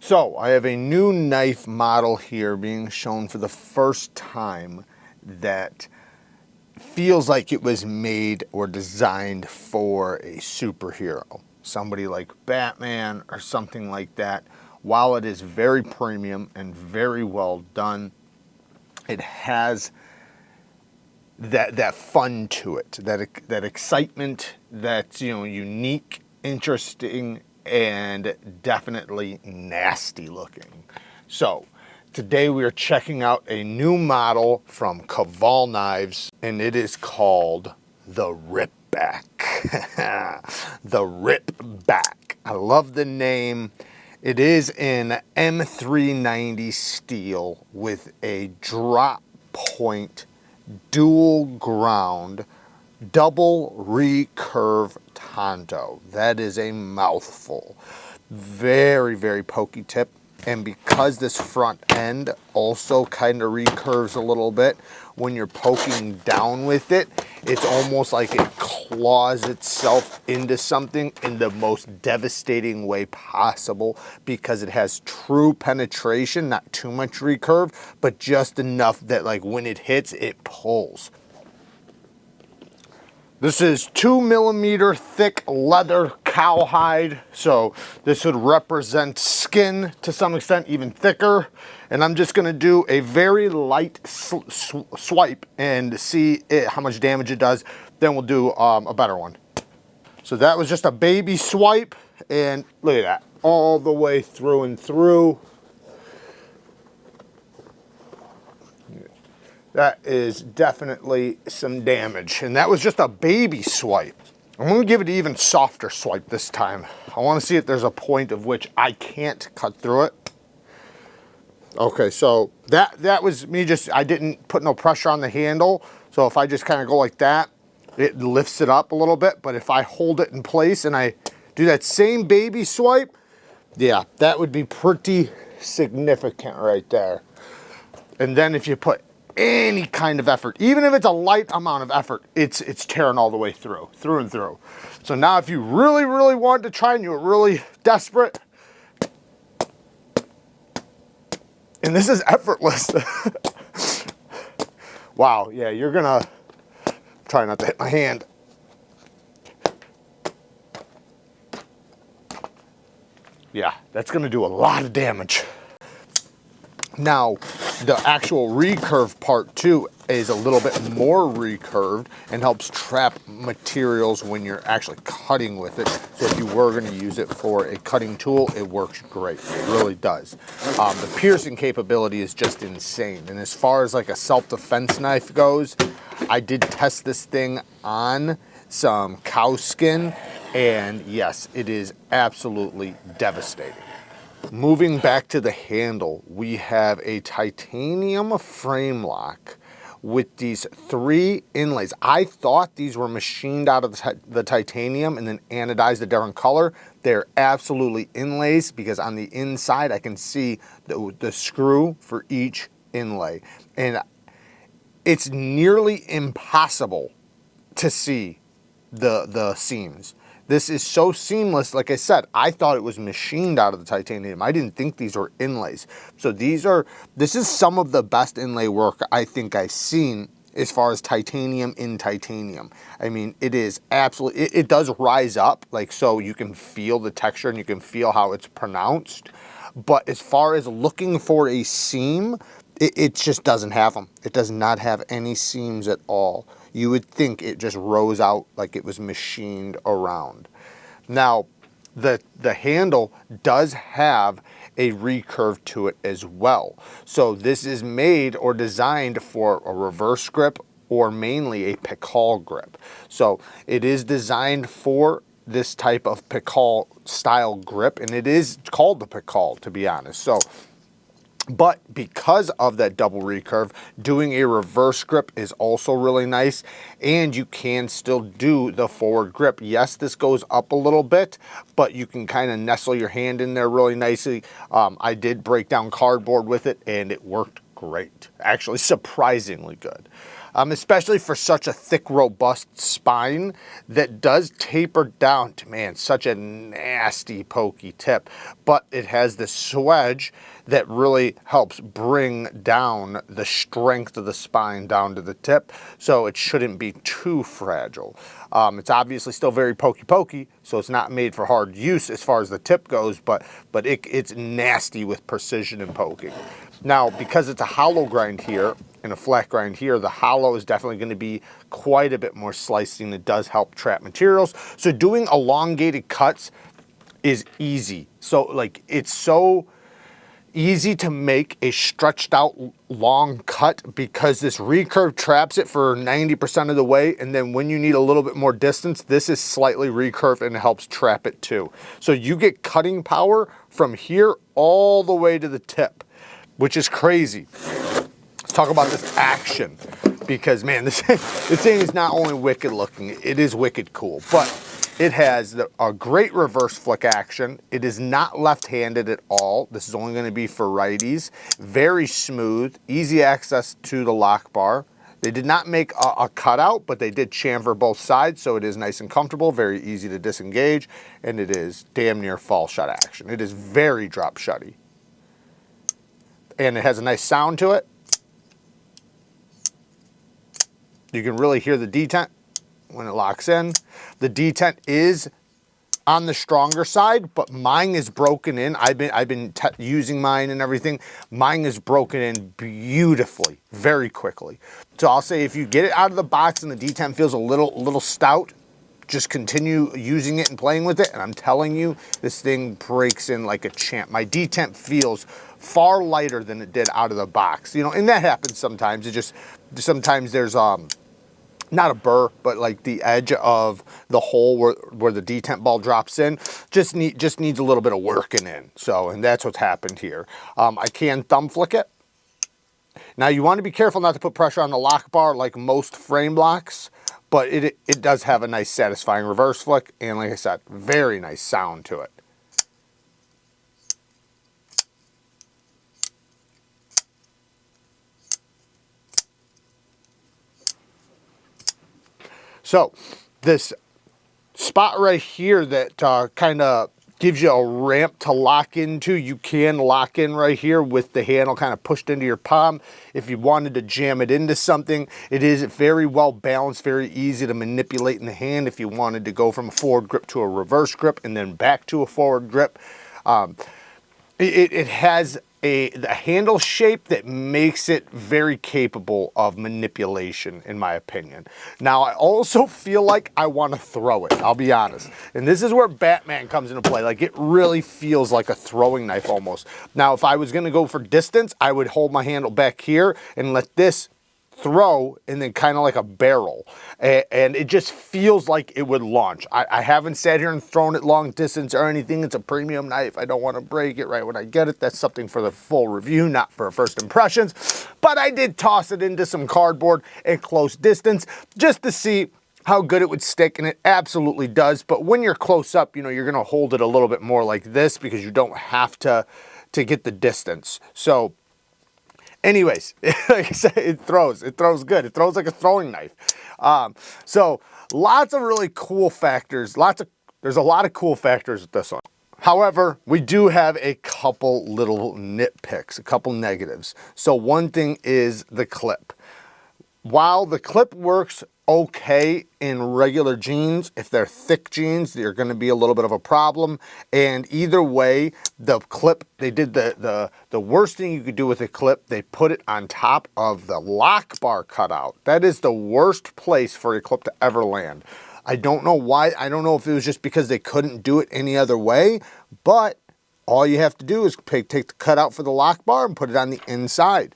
So I have a new knife model here being shown for the first time that feels like it was made or designed for a superhero, somebody like Batman or something like that. While it is very premium and very well done, it has that fun to it, that excitement that's, you know, unique, interesting, and definitely nasty looking. So today we are checking out a new model from CAVOL Knives, and it is called the Ripback. The Ripback. I love the name. It is in M390 steel with a drop point dual ground double recurve tanto. That is a mouthful. Very, very pokey tip. And because this front end also kind of recurves a little bit, when you're poking down with it, it's almost like it claws itself into something in the most devastating way possible, because it has true penetration, not too much recurve, but just enough that like when it hits, it pulls. This is 2mm thick leather cowhide, so this would represent skin to some extent, even thicker. And I'm just gonna do a very light swipe and see how much damage it does. Then we'll do a better one. So that was just a baby swipe, and look at that, all the way through and through. That is definitely some damage. And that was just a baby swipe. I'm gonna give it an even softer swipe this time. I wanna see if there's a point of which I can't cut through it. Okay, so that was me I didn't put no pressure on the handle. So if I just kind of go like that, it lifts it up a little bit. But if I hold it in place and I do that same baby swipe, yeah, that would be pretty significant right there. And then if you put any kind of effort, even if it's a light amount of effort, it's tearing all the way through and through. So now if you really, really wanted to try and you were really desperate, and this is effortless. Wow, yeah, you're gonna try not to hit my hand. Yeah, that's gonna do a lot of damage. Now, the actual recurve part too is a little bit more recurved and helps trap materials when you're actually cutting with it. So if you were going to use it for a cutting tool, it works great. It really does. The piercing capability is just insane. And as far as like a self-defense knife goes, I did test this thing on some cow skin, and yes, it is absolutely devastating. Moving back to the handle, we have a titanium frame lock with these 3 inlays. I thought these were machined out of the titanium and then anodized a different color. They're absolutely inlays, because on the inside I can see the screw for each inlay. And it's nearly impossible to see the seams. This is so seamless. Like I said, I thought it was machined out of the titanium. I didn't think these were inlays. So this is some of the best inlay work I think I've seen as far as titanium in titanium. I mean, it is absolutely, it does rise up, like, so you can feel the texture and you can feel how it's pronounced. But as far as looking for a seam, it just doesn't have them. It does not have any seams at all. You would think it just rose out like it was machined around. Now, the handle does have a recurve to it as well. So this is made or designed for a reverse grip or mainly a PIKAL grip. So it is designed for this type of PIKAL style grip, and it is called the PIKAL, to be honest. So, but because of that double recurve, doing a reverse grip is also really nice, and you can still do the forward grip. Yes, this goes up a little bit, but you can kind of nestle your hand in there really nicely. I did break down cardboard with it, and it worked great. Actually, surprisingly good. especially for such a thick, robust spine that does taper down to, man, such a nasty, pokey tip. But it has this swedge that really helps bring down the strength of the spine down to the tip, so it shouldn't be too fragile. It's obviously still very pokey, so it's not made for hard use as far as the tip goes, but it's nasty with precision and poking. Now, because it's a hollow grind here and a flat grind here, the hollow is definitely going to be quite a bit more slicing. It does help trap materials. So doing elongated cuts is easy. So like, it's so easy to make a stretched out long cut because this recurve traps it for 90% of the way, and then when you need a little bit more distance, this is slightly recurved and it helps trap it too. So you get cutting power from here all the way to the tip, which is crazy. Let's talk about this action, because man, this thing is not only wicked looking, it is wicked cool, but it has a great reverse flick action. It is not left-handed at all. This is only going to be for righties. Very smooth, easy access to the lock bar. They did not make a cutout, but they did chamfer both sides, so it is nice and comfortable, very easy to disengage, and it is damn near fall shut action. It is very drop shutty. And it has a nice sound to it. You can really hear the detent when it locks in. The detent is on the stronger side, but mine is broken in. I've been using mine and everything. Mine is broken in beautifully, very quickly. So I'll say if you get it out of the box and the detent feels a little stout, just continue using it and playing with it, and I'm telling you, this thing breaks in like a champ. My detent feels far lighter than it did out of the box, you know, and that happens sometimes. It just, sometimes there's not a burr, but like the edge of the hole where the detent ball drops in just needs a little bit of working in. So, and that's what's happened here. I can thumb flick it. Now you want to be careful not to put pressure on the lock bar like most frame locks, but it does have a nice satisfying reverse flick, and like I said, very nice sound to it. So this spot right here that kind of gives you a ramp to lock into, you can lock in right here with the handle kind of pushed into your palm. If you wanted to jam it into something, it is very well balanced, very easy to manipulate in the hand if you wanted to go from a forward grip to a reverse grip and then back to a forward grip. It has a handle shape that makes it very capable of manipulation, in my opinion. Now, I also feel like I want to throw it, I'll be honest. And this is where Batman comes into play. Like, it really feels like a throwing knife almost. Now, if I was going to go for distance, I would hold my handle back here and let this throw, and then kind of like a barrel, and it just feels like it would launch. I haven't sat here and thrown it long distance or anything. It's a premium knife. I don't want to break it right when I get it. That's something for the full review, not for first impressions. But I did toss it into some cardboard at close distance just to see how good it would stick, and it absolutely does. But when you're close up, you know, you're going to hold it a little bit more like this because you don't have to get the distance. So anyways, like I said, it throws good. It throws like a throwing knife. So lots of really cool factors. There's a lot of cool factors with this one. However, we do have a couple little nitpicks, a couple negatives. So one thing is the clip. While the clip works okay in regular jeans, if they're thick jeans, they're going to be a little bit of a problem. And either way, the clip, they did the worst thing you could do with a clip, they put it on top of the lock bar cutout. That is the worst place for a clip to ever land. I don't know why. I don't know if it was just because they couldn't do it any other way, but all you have to do is take the cutout for the lock bar and put it on the inside.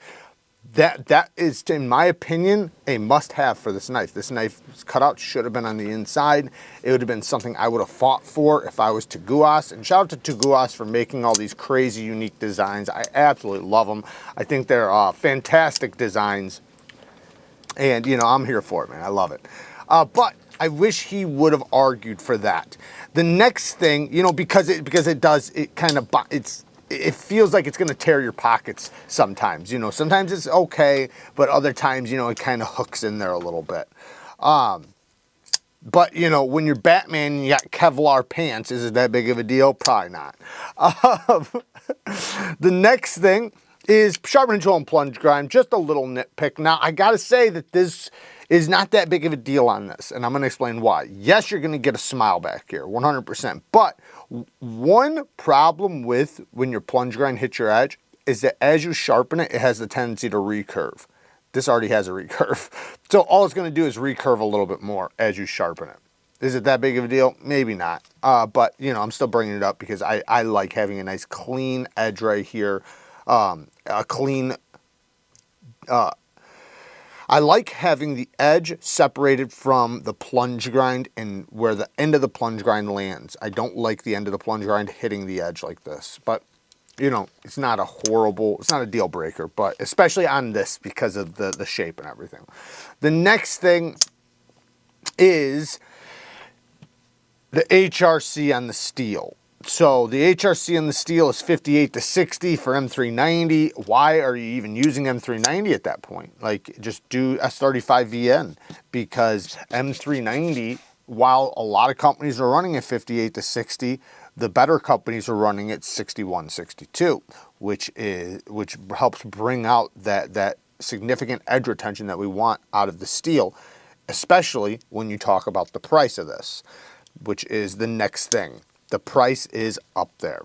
That is, in my opinion, a must-have for this knife. This knife's cutout should have been on the inside. It would have been something I would have fought for if I was Taguas. And shout out to Taguas for making all these crazy, unique designs. I absolutely love them. I think they're fantastic designs. And, you know, I'm here for it, man. I love it. But I wish he would have argued for that. The next thing, you know, because it it feels like it's gonna tear your pockets sometimes. You know, sometimes it's okay, but other times, you know, it kind of hooks in there a little bit. But, you know, when you're Batman and you got Kevlar pants, is it that big of a deal? Probably not. The next thing is sharpening tool and plunge grind, just a little nitpick. Now, I gotta say that this is not that big of a deal on this, and I'm gonna explain why. Yes, you're gonna get a smile back here, 100%, but one problem with when your plunge grind hits your edge is that as you sharpen it, it has the tendency to recurve. This already has a recurve. So all it's gonna do is recurve a little bit more as you sharpen it. Is it that big of a deal? Maybe not. But, you know, I'm still bringing it up because I like having a nice clean edge right here. I like having the edge separated from the plunge grind and where the end of the plunge grind lands. I don't like the end of the plunge grind hitting the edge like this. But, you know, it's not a deal breaker, but especially on this because of the shape and everything. The next thing is the HRC on the steel. So the HRC on the steel is 58 to 60 for M390. Why are you even using M390 at that point? Like, just do S35VN, because M390, while a lot of companies are running at 58 to 60, the better companies are running at 61, 62, which helps bring out that significant edge retention that we want out of the steel, especially when you talk about the price of this, which is the next thing. The price is up there.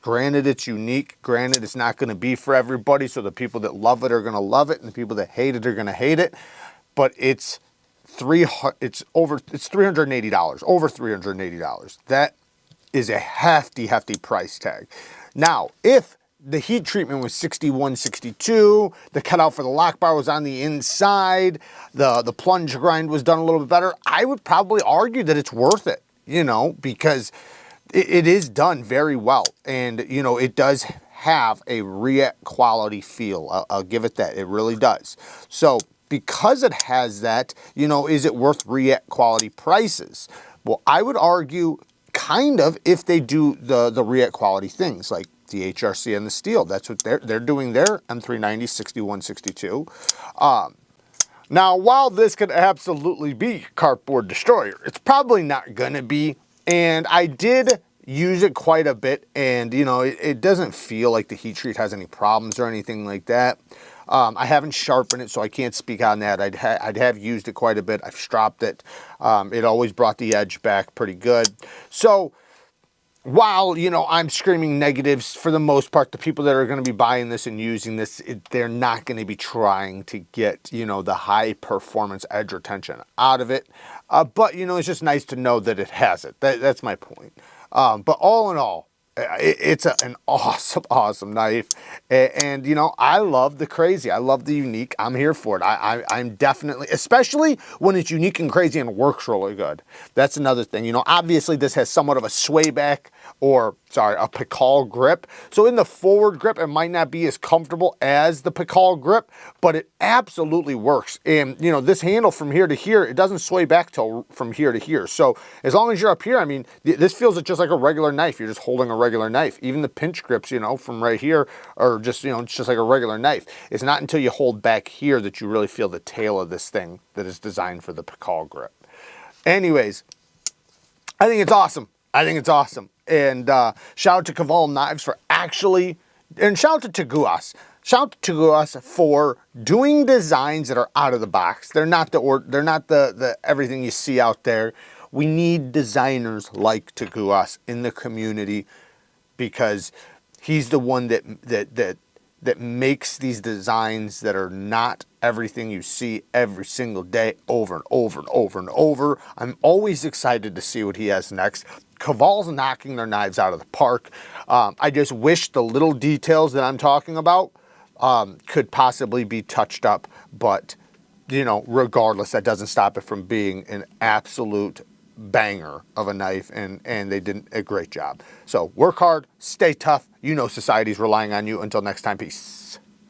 Granted, it's unique. Granted, it's not going to be for everybody. So the people that love it are going to love it, and the people that hate it are going to hate it. But it's $380, over $380. That is a hefty price tag. Now, if the heat treatment was 61, 62, the cutout for the lock bar was on the inside, the plunge grind was done a little bit better, I would probably argue that it's worth it, you know, because it is done very well, and you know, it does have a RIAT quality feel. I'll give it that. It really does. So because it has that, you know, is it worth RIAT quality prices? Well, I would argue kind of, if they do the RIAT quality things like the HRC and the steel. That's what they're doing there. M390 61, 62. Now, while this could absolutely be Cardboard Destroyer, it's probably not gonna be. And I did use it quite a bit, and you know, it doesn't feel like the heat treat has any problems or anything like that. I haven't sharpened it, so I can't speak on that. I'd have used it quite a bit. I've stropped it. It always brought the edge back pretty good. So while, you know, I'm screaming negatives, for the most part, the people that are going to be buying this and using this, they're not going to be trying to get, you know, the high performance edge retention out of it. But, you know, it's just nice to know that it has it. That's my point. But all in all, it's an awesome knife. And, you know, I love the crazy. I love the unique. I'm here for it. I'm definitely, especially when it's unique and crazy and works really good. That's another thing. You know, obviously this has somewhat of a sway back, or sorry, a PIKAL grip. So in the forward grip, it might not be as comfortable as the PIKAL grip, but it absolutely works. And, you know, this handle from here to here, it doesn't sway back till from here to here. So as long as you're up here, I mean, this feels just like a regular knife. You're just holding a regular knife. Even the pinch grips, you know, from right here are just, you know, it's just like a regular knife. It's not until you hold back here that you really feel the tail of this thing that is designed for the PIKAL grip. Anyways, I think it's awesome. I think it's awesome. And shout out to CAVOL Knives for actually, and shout out to Teguas. Shout out to Teguas for doing designs that are out of the box. They're not the everything you see out there. We need designers like Teguas in the community, because he's the one that makes these designs that are not everything you see every single day over and over and over and over. I'm always excited to see what he has next. CAVOL's knocking their knives out of the park. I just wish the little details that I'm talking about could possibly be touched up, but you know, regardless, that doesn't stop it from being an absolute banger of a knife, and they did a great job. So work hard, stay tough. You know society's relying on you. Until next time, peace.